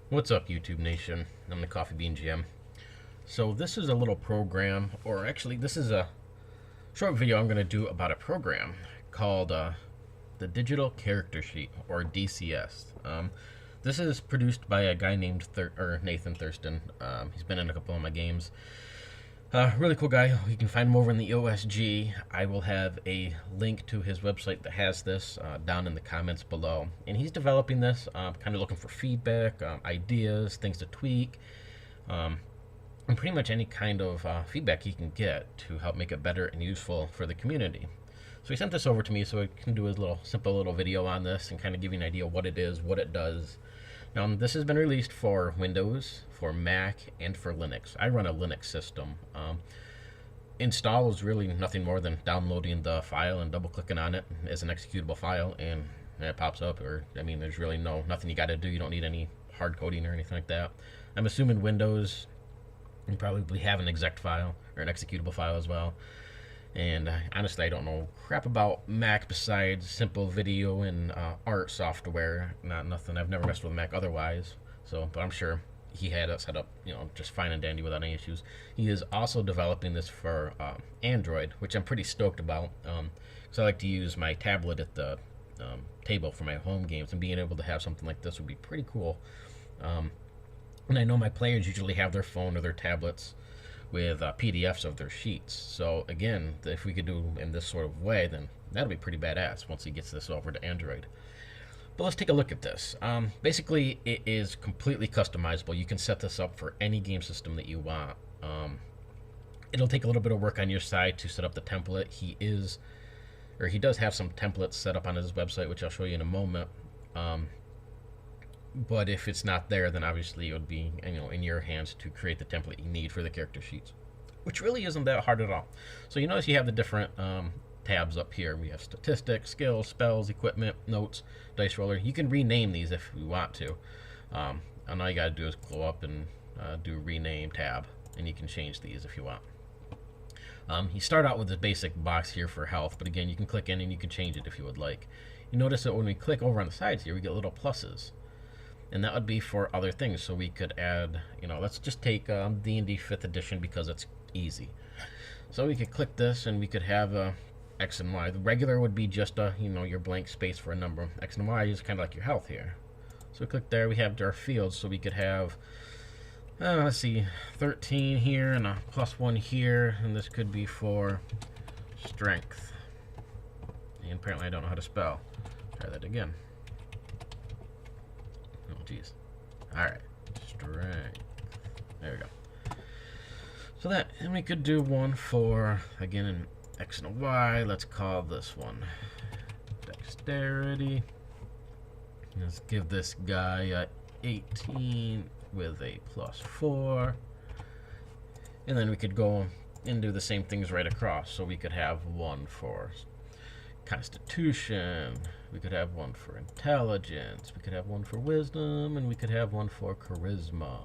What's up, YouTube Nation? I'm the Coffee Bean GM. So this is a little program, or actually this is a short video I'm going to do about a program called the Digital Character Sheet, or DCS. This is produced by a guy named Nathan Thurston. He's been in a couple of my games. Really cool guy. You can find him over in the OSG. I will have a link to his website that has this down in the comments below. And he's developing this, kind of looking for feedback, ideas, things to tweak, and pretty much any kind of feedback he can get to help make it better and useful for the community. So he sent this over to me so I can do a simple little video on this and kind of give you an idea of what it is, what it does. Now, this has been released for Windows, for Mac, and for Linux. I run a Linux system. Install is really nothing more than downloading the file and double-clicking on it as an executable file, and it pops up. Or, I mean, there's really nothing you got to do. You don't need any hard coding or anything like that. I'm assuming Windows, you probably have an exec file or an executable file as well. And honestly, I don't know crap about Mac besides simple video and art software. Nothing. I've never messed with Mac otherwise. So, but I'm sure he had it set up, just fine and dandy without any issues. He is also developing this for Android, which I'm pretty stoked about, because I like to use my tablet at the table for my home games, and being able to have something like this would be pretty cool. And I know my players usually have their phone or their tablets with PDFs of their sheets. So again, if we could do in this sort of way, then that'll be pretty badass once he gets this over to Android. But let's take a look at this. Basically, it is completely customizable. You can set this up for any game system that you want. It'll take a little bit of work on your side to set up the template. He does have some templates set up on his website, which I'll show you in a moment. But if it's not there, then obviously it would be in your hands to create the template you need for the character sheets, which really isn't that hard at all. So you notice you have the different tabs up here. We have statistics, skills, spells, equipment, notes, dice roller. You can rename these if you want to. And all you got to do is go up and do rename tab, and you can change these if you want. You start out with this basic box here for health, but again, you can click in and you can change it if you would like. You notice that when we click over on the sides here, we get little pluses. And that would be for other things. So we could add, let's just take D&D 5th edition because it's easy. So we could click this and we could have X and Y. The regular would be just your blank space for a number. X and Y is kind of like your health here. So we click there, we have our fields. So we could have, let's see, 13 here and a +1 here. And this could be for strength. And apparently I don't know how to spell. Try that again. Oh, geez. Alright. Strength. There we go. So that, and we could do one for, again, an X and a Y. Let's call this one Dexterity. Let's give this guy 18 with a +4. And then we could go and do the same things right across. So we could have one for Constitution, we could have one for intelligence, we could have one for wisdom, and we could have one for charisma.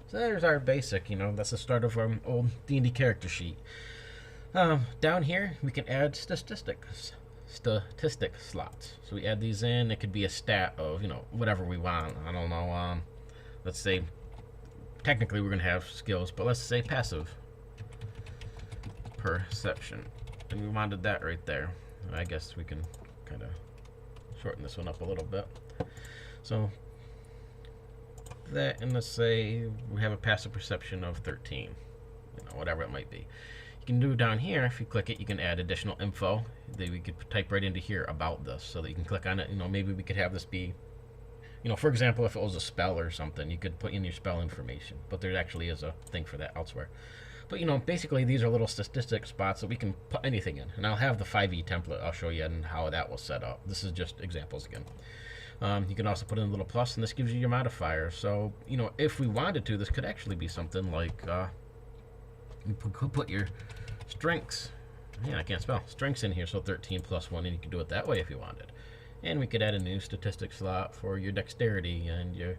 So there's our basic, that's the start of our old D&D character sheet. Down here, we can add statistic slots. So we add these in. It could be a stat of, whatever we want. I don't know, let's say, technically we're going to have skills, but let's say passive perception. And we wanted that right there. I guess we can kind of shorten this one up a little bit. So that, and let's say we have a passive perception of 13, whatever it might be. You can do down here, if you click it, you can add additional info that we could type right into here about this, so that you can click on it. Maybe we could have this be, for example, if it was a spell or something, you could put in your spell information, but there actually is a thing for that elsewhere. But basically these are little statistic spots that we can put anything in. And I'll have the 5e template I'll show you and how that will set up. This is just examples again. You can also put in a little plus, and this gives you your modifier. So, if we wanted to, this could actually be something like, you could put your strengths, I can't spell, strengths in here, so 13 +1, and you could do it that way if you wanted. And we could add a new statistic slot for your dexterity and your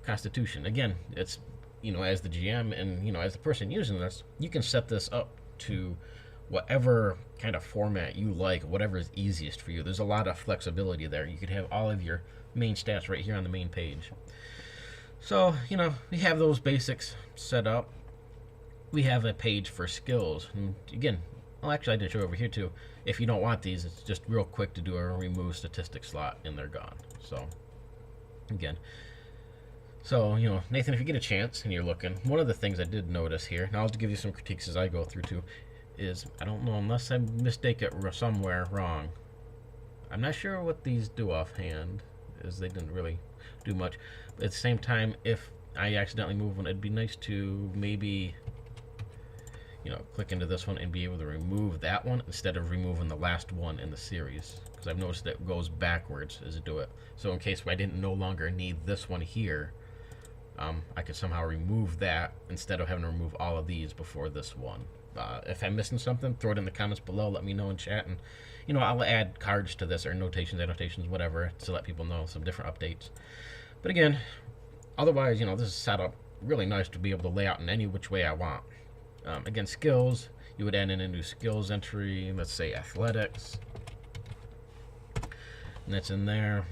constitution. Again, it's as the GM and, as the person using this, you can set this up to whatever kind of format you like, whatever is easiest for you. There's a lot of flexibility there. You could have all of your main stats right here on the main page. So, we have those basics set up. We have a page for skills. And again, well, actually, I did show over here too. If you don't want these, it's just real quick to do a remove statistic slot and they're gone. So, again. So, Nathan, if you get a chance and you're looking, one of the things I did notice here, and I'll give you some critiques as I go through too, is I don't know, unless I mistake it somewhere wrong, I'm not sure what these do offhand, as they didn't really do much. But at the same time, if I accidentally move one, it'd be nice to maybe, click into this one and be able to remove that one instead of removing the last one in the series. Because I've noticed that it goes backwards as I do it. So in case I didn't no longer need this one here, I could somehow remove that instead of having to remove all of these before this one. If I'm missing something, throw it in the comments below. Let me know in chat, and I'll add cards to this or notations, annotations, whatever, to let people know some different updates. But again, otherwise, this is set up really nice to be able to lay out in any which way I want. Again, skills, you would add in a new skills entry. Let's say athletics, and that's in there.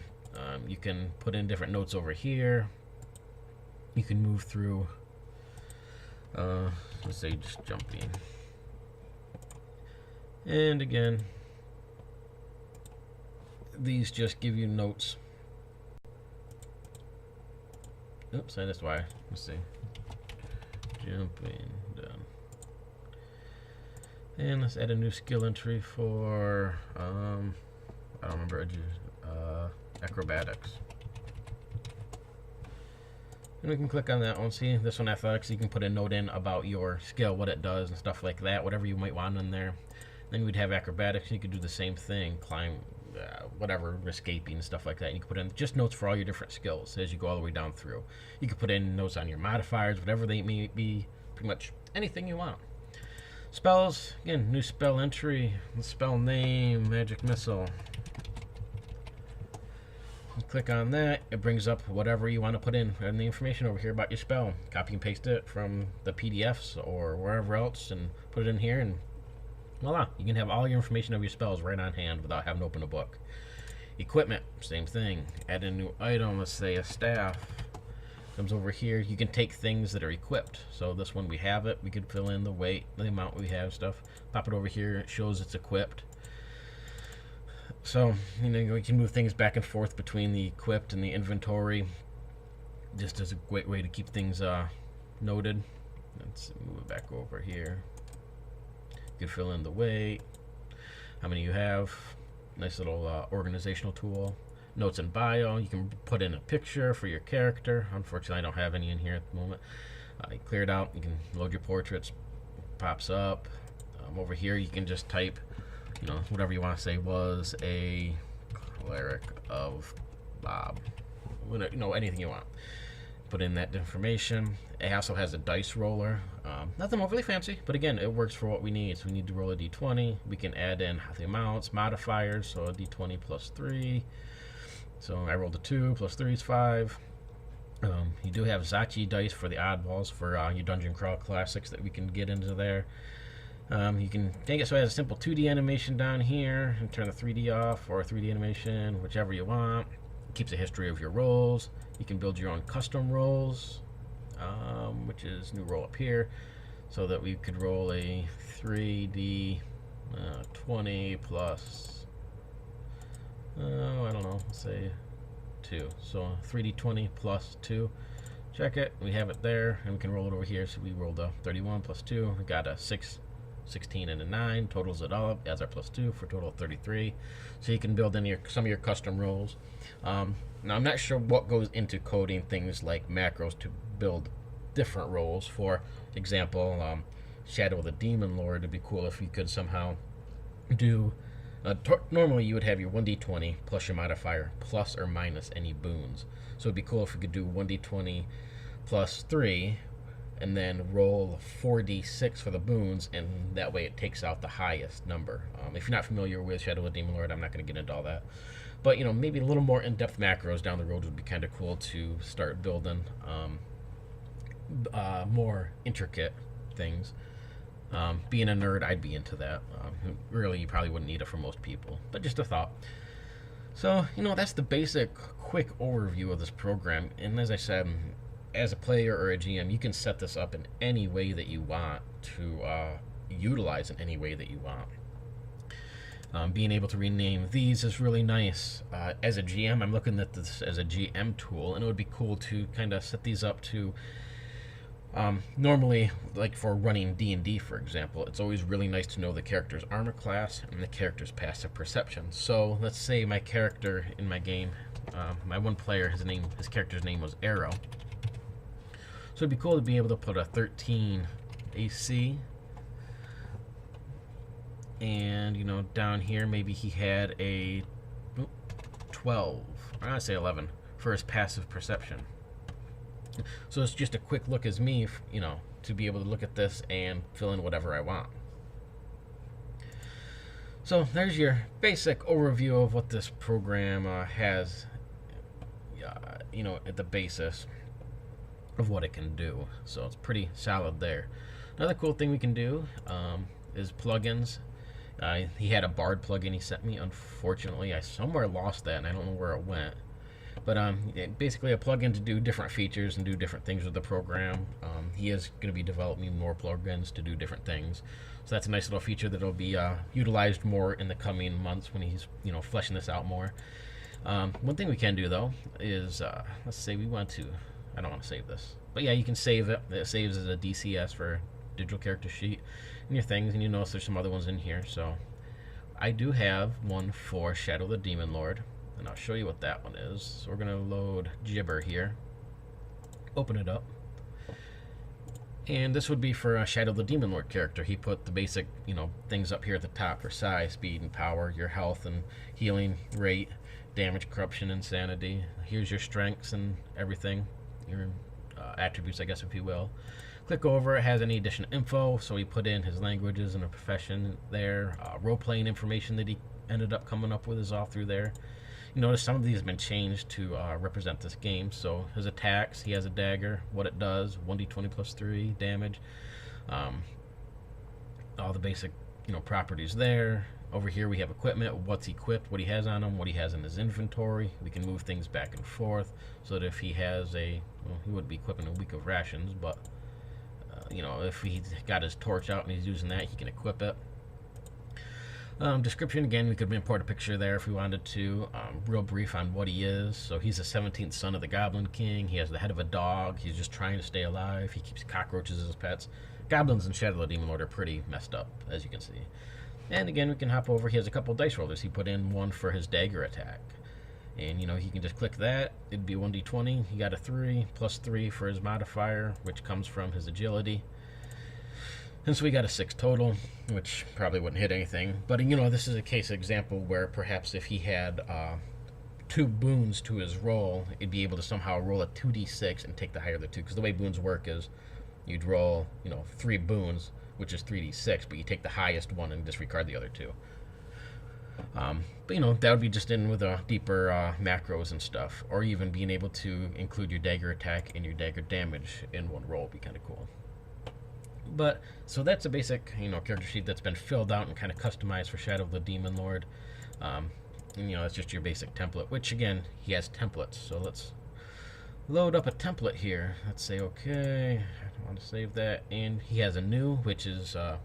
You can put in different notes over here. You can move through, let's say just jumping. And again, these just give you notes. Oops, that's why. Let's see. Jumping, done. And let's add a new skill entry for, I don't remember, acrobatics. And we can click on that one. See, this one, athletics, you can put a note in about your skill, what it does and stuff like that, whatever you might want in there. Then we'd have acrobatics. You could do the same thing, climb, whatever, escaping and stuff like that. And you can put in just notes for all your different skills as you go all the way down through. You can put in notes on your modifiers, whatever they may be, pretty much anything you want. Spells, again, new spell entry, spell name, magic missile. Click on that, it brings up whatever you want to put in and the information over here about your spell. Copy and paste it from the PDFs or wherever else and put it in here, and voila, you can have all your information of your spells right on hand without having to open a book. Equipment, same thing. Add a new item, let's say a staff. Comes over here, you can take things that are equipped. So this one, we have it, we could fill in the weight, the amount we have, stuff. Pop it over here, it shows it's equipped. So, we can move things back and forth between the equipped and the inventory, just as a great way to keep things noted. Let's move it back over here. You can fill in the weight, how many you have. Nice little organizational tool. Notes and bio, you can put in a picture for your character. Unfortunately, I don't have any in here at the moment. You clear it out, you can load your portraits, pops up. Over here, you can just type whatever you want to say, was a cleric of Bob. Anything you want. Put in that information. It also has a dice roller. Nothing overly fancy, but again, it works for what we need. So we need to roll a d20. We can add in the amounts, modifiers, so a d20 plus 3. So I rolled a 2, plus 3 is 5. You do have Zachi dice for the oddballs for your Dungeon Crawl Classics that we can get into there. You can take it so it has a simple 2D animation down here and turn the 3D off, or 3D animation, whichever you want. It keeps a history of your rolls. You can build your own custom rolls, which is new roll up here, so that we could roll a 3D 20 plus, I don't know, let's say 2. So 3D 20 plus 2. Check it. We have it there, and we can roll it over here. So we rolled a 31 plus 2. We got a 6. 16 and a 9 totals it all up as our plus 2 for a total of 33. So you can build in some of your custom rolls. Now I'm not sure what goes into coding things like macros to build different rolls. For example, Shadow of the Demon Lord, it'd be cool if you could somehow do normally you would have your 1d20 plus your modifier plus or minus any boons. So it'd be cool if we could do 1d20 plus 3 and then roll 4d6 for the boons, and that way it takes out the highest number. If you're not familiar with Shadow of the Demon Lord, I'm not going to get into all that. But, maybe a little more in-depth macros down the road would be kind of cool to start building more intricate things. Being a nerd, I'd be into that. Really, you probably wouldn't need it for most people, but just a thought. So, that's the basic, quick overview of this program. And as I said, as a player or a GM, you can set this up in any way that you want to utilize in any way that you want. Being able to rename these is really nice. As a GM, I'm looking at this as a GM tool, and it would be cool to kind of set these up to normally, like for running D&D, for example, it's always really nice to know the character's armor class and the character's passive perception. So let's say my character in my game, my one player, his character's name was Arrow. So it'd be cool to be able to put a 13 AC, and you know, down here maybe he had a 12, I'm gonna say 11 for his passive perception. So it's just a quick look as me, you know, to be able to look at this and fill in whatever I want. So there's your basic overview of what this program has, you know, at the basis of what it can do. So it's pretty solid there. Another cool thing we can do is plugins. He had a Bard plugin he sent me. Unfortunately, I somewhere lost that and I don't know where it went. But basically a plugin to do different features and do different things with the program. He is going to be developing more plugins to do different things. So that's a nice little feature that will be utilized more in the coming months when he's, you know, fleshing this out more. One thing we can do though is, let's say we want to, I don't want to save this, but yeah, you can save it. It saves as a DCS for digital character sheet and your things, and you notice there's some other ones in here. So I do have one for Shadow the Demon Lord, and I'll show you what that one is. So we're going to load Gibber here, open it up, and this would be for a Shadow the Demon Lord character. He put the basic, you know, things up here at the top for size, speed, and power, your health and healing rate, damage, corruption, insanity. Here's your strengths and everything, your attributes, I guess, if you will. Click over, it has any additional info, so he put in his languages and a profession there. Role-playing information that he ended up coming up with is all through there. You notice some of these have been changed to represent this game. So his attacks, he has a dagger, what it does, 1d20 plus 3 damage. All the basic, you know, properties there. Over here we have equipment, what's equipped, what he has on him, what he has in his inventory. We can move things back and forth so that if he has a, well, he wouldn't be equipping a week of rations, but you know, if he's got his torch out and he's using that, he can equip it. Description, again, we could import a picture there if we wanted to. Real brief on what he is. So he's the 17th son of the Goblin King. He has the head of a dog. He's just trying to stay alive. He keeps cockroaches as his pets. Goblins in Shadow of the Demon Lord are pretty messed up, as you can see. And again, we can hop over. He has a couple dice rollers. He put in one for his dagger attack. And, you know, he can just click that. It'd be 1d20. He got a 3, plus 3 for his modifier, which comes from his agility. And so we got a 6 total, which probably wouldn't hit anything. But, you know, this is a case example where perhaps if he had 2 boons to his roll, it'd be able to somehow roll a 2d6 and take the higher of the 2. Because the way boons work is you'd roll, you know, 3 boons, which is 3d6, but you take the highest one and disregard the other 2. But, you know, that would be just in with deeper macros and stuff. Or even being able to include your dagger attack and your dagger damage in one roll would be kind of cool. But, so that's a basic, you know, character sheet that's been filled out and kind of customized for Shadow of the Demon Lord. And, you know, that's just your basic template, which, again, he has templates. So let's load up a template here. Let's say, okay, I don't want to save that. And he has a new, which is a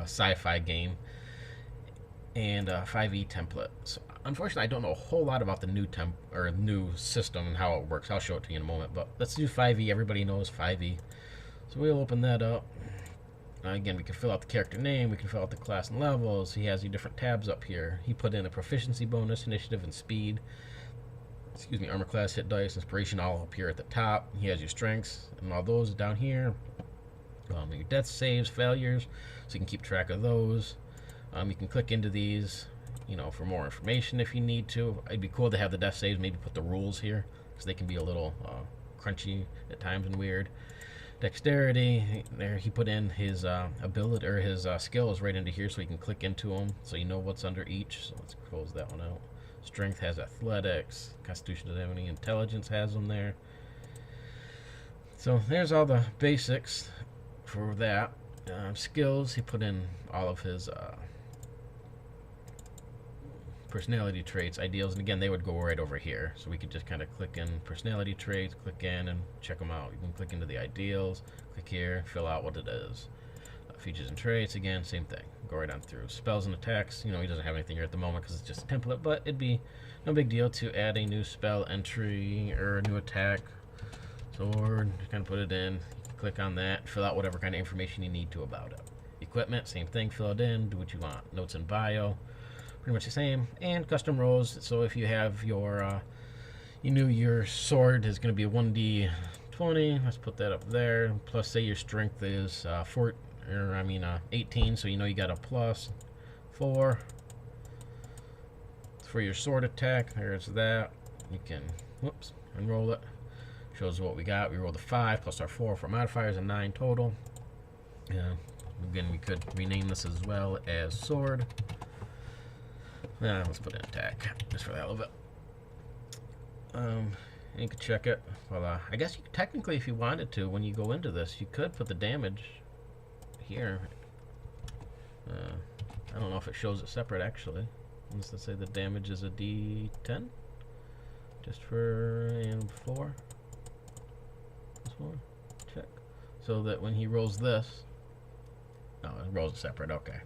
sci-fi game, and a 5e template. So unfortunately, I don't know a whole lot about the new system and how it works. I'll show it to you in a moment. But let's do 5e. Everybody knows 5e. So we'll open that up. Again, we can fill out the character name. We can fill out the class and levels. He has your different tabs up here. He put in a proficiency bonus, initiative, and speed. Excuse me, armor class, hit dice, inspiration, all up here at the top. He has your strengths and all those down here. Your death saves, failures, so you can keep track of those. You can click into these, you know, for more information if you need to. It'd be cool to have the death saves, maybe put the rules here, because they can be a little crunchy at times and weird. Dexterity, there he put in his ability, or his skills right into here, so you can click into them so you know what's under each. So let's close that one out. Strength has athletics, Constitution doesn't have any, intelligence has them there. So there's all the basics for that. Skills, he put in all of his personality traits, ideals, and again, they would go right over here. So we could just kind of click in personality traits, click in, and check them out. You can click into the ideals, click here, fill out what it is. Features and traits, again, same thing. Go right on through. Spells and attacks, he doesn't have anything here at the moment because it's just a template, but it'd be no big deal to add a new spell entry or a new attack. Sword, just kind of put it in. You can click on that, fill out whatever kind of information you need to about it. Equipment, same thing, fill it in, do what you want. Notes and bio, pretty much the same. And custom rolls, so if you have your, your sword is going to be a 1d20, let's put that up there. Plus, say your strength is 18, so you got a plus 4 for your sword attack. There's that. You can, unroll it. Shows what we got. We rolled a 5 plus our 4 for modifiers, a 9 total. Yeah. Again, we could rename this as well as sword. Let's put in attack just for the hell of it. You could check it. Well, I guess you could, technically, if you wanted to, when you go into this, you could put the damage here. I don't know if it shows it separate actually. Let's say the damage is a D10, just for and 4. This one, check. So that when he rolls this. No, it rolls separate. Okay,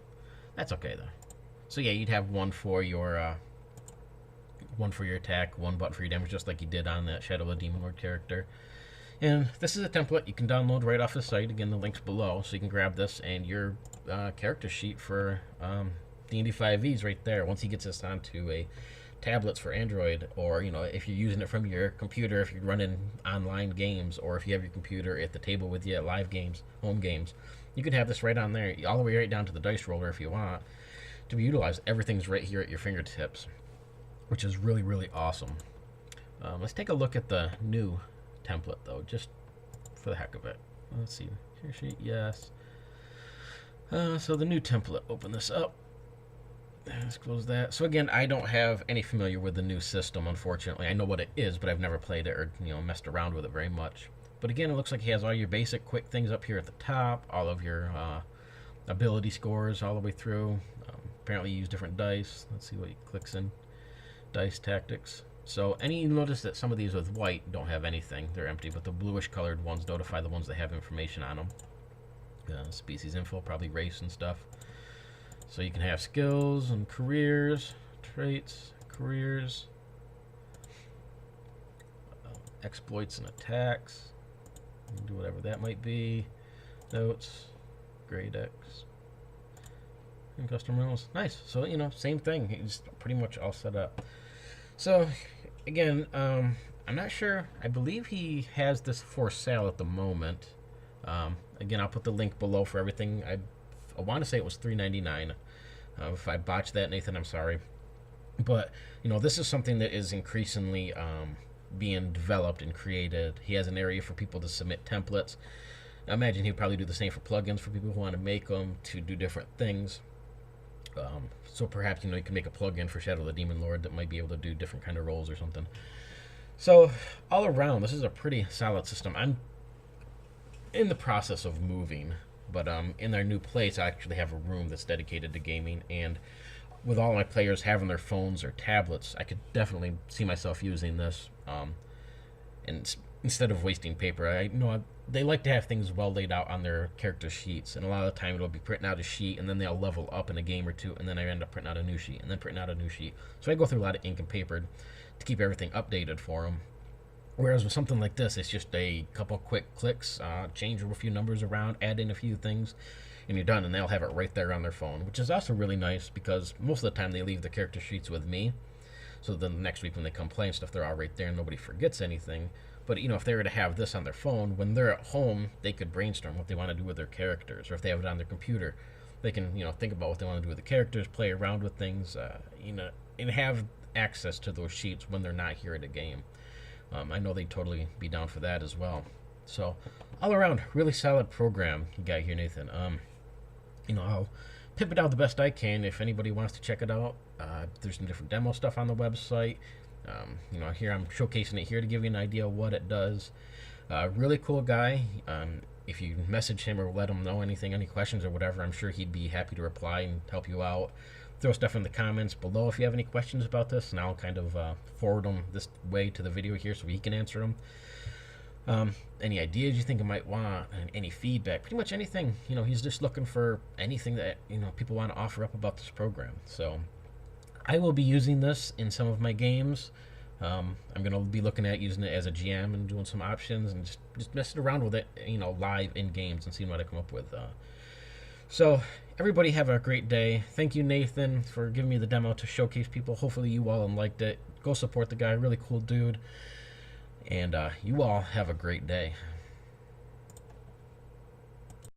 that's okay though. So yeah, you'd have one for your attack, one button for your damage, just like you did on that Shadow of the Demon Lord character. And this is a template you can download right off the site. Again, the link's below, so you can grab this and your character sheet for D&D 5e's right there. Once he gets this onto a tablets for Android, or if you're using it from your computer, if you're running online games, or if you have your computer at the table with you at live games, home games, you can have this right on there, all the way right down to the dice roller if you want to be utilized. Everything's right here at your fingertips, which is really, really awesome. Let's take a look at the new template though, just for the heck of it. Let's see, character sheet, yes. So the new template, open this up. Let's close that. So again, I don't have any familiar with the new system, unfortunately. I know what it is, but I've never played it or messed around with it very much. But again, it looks like he has all your basic quick things up here at the top, all of your ability scores all the way through. Apparently you use different dice. Let's see what he clicks in. Dice tactics. So you notice that some of these with white don't have anything. They're empty, but the bluish colored ones notify the ones that have information on them. Species info, probably race and stuff. So you can have skills and careers, traits, careers, exploits and attacks. You can do whatever that might be. Notes, grade X, and custom rules. Nice. So same thing. He's pretty much all set up. So again, I'm not sure. I believe he has this for sale at the moment. Again, I'll put the link below for everything. I want to say it was $3.99. If I botched that, Nathan, I'm sorry. But this is something that is increasingly being developed and created. He has an area for people to submit templates. I imagine he'd probably do the same for plugins for people who want to make them to do different things. So perhaps you can make a plugin for Shadow of the Demon Lord that might be able to do different kind of roles or something. So all around, this is a pretty solid system. I'm in the process of moving, but in their new place, I actually have a room that's dedicated to gaming, and with all my players having their phones or tablets, I could definitely see myself using this. And instead of wasting paper, they like to have things well laid out on their character sheets, and a lot of the time it'll be printing out a sheet, and then they'll level up in a game or two, and then I end up printing out a new sheet, and then printing out a new sheet. So I go through a lot of ink and paper to keep everything updated for them. Whereas with something like this, it's just a couple quick clicks, change a few numbers around, add in a few things, and you're done, and they'll have it right there on their phone, which is also really nice because most of the time they leave the character sheets with me. So then the next week when they come play and stuff, they're all right there and nobody forgets anything. But if they were to have this on their phone, when they're at home, they could brainstorm what they want to do with their characters. Or if they have it on their computer, they can think about what they want to do with the characters, play around with things, and have access to those sheets when they're not here at a game. I know they'd totally be down for that as well. So all around, really solid program you got here, Nathan. I'll pimp it out the best I can if anybody wants to check it out. There's some different demo stuff on the website. Here I'm showcasing it here to give you an idea of what it does. Really cool guy. If you message him or let him know any questions or whatever, I'm sure he'd be happy to reply and help you out. throw stuff in the comments below if you have any questions about this, and I'll kind of forward them this way to the video here so he can answer them. Any ideas you think I might want, and any feedback, pretty much anything. He's just looking for anything that people want to offer up about this program. So I will be using this in some of my games. I'm going to be looking at using it as a GM and doing some options and just messing around with it, live in games and seeing what I come up with. So everybody have a great day. Thank you, Nathan, for giving me the demo to showcase people. Hopefully you all liked it. Go support the guy, really cool dude. And you all have a great day.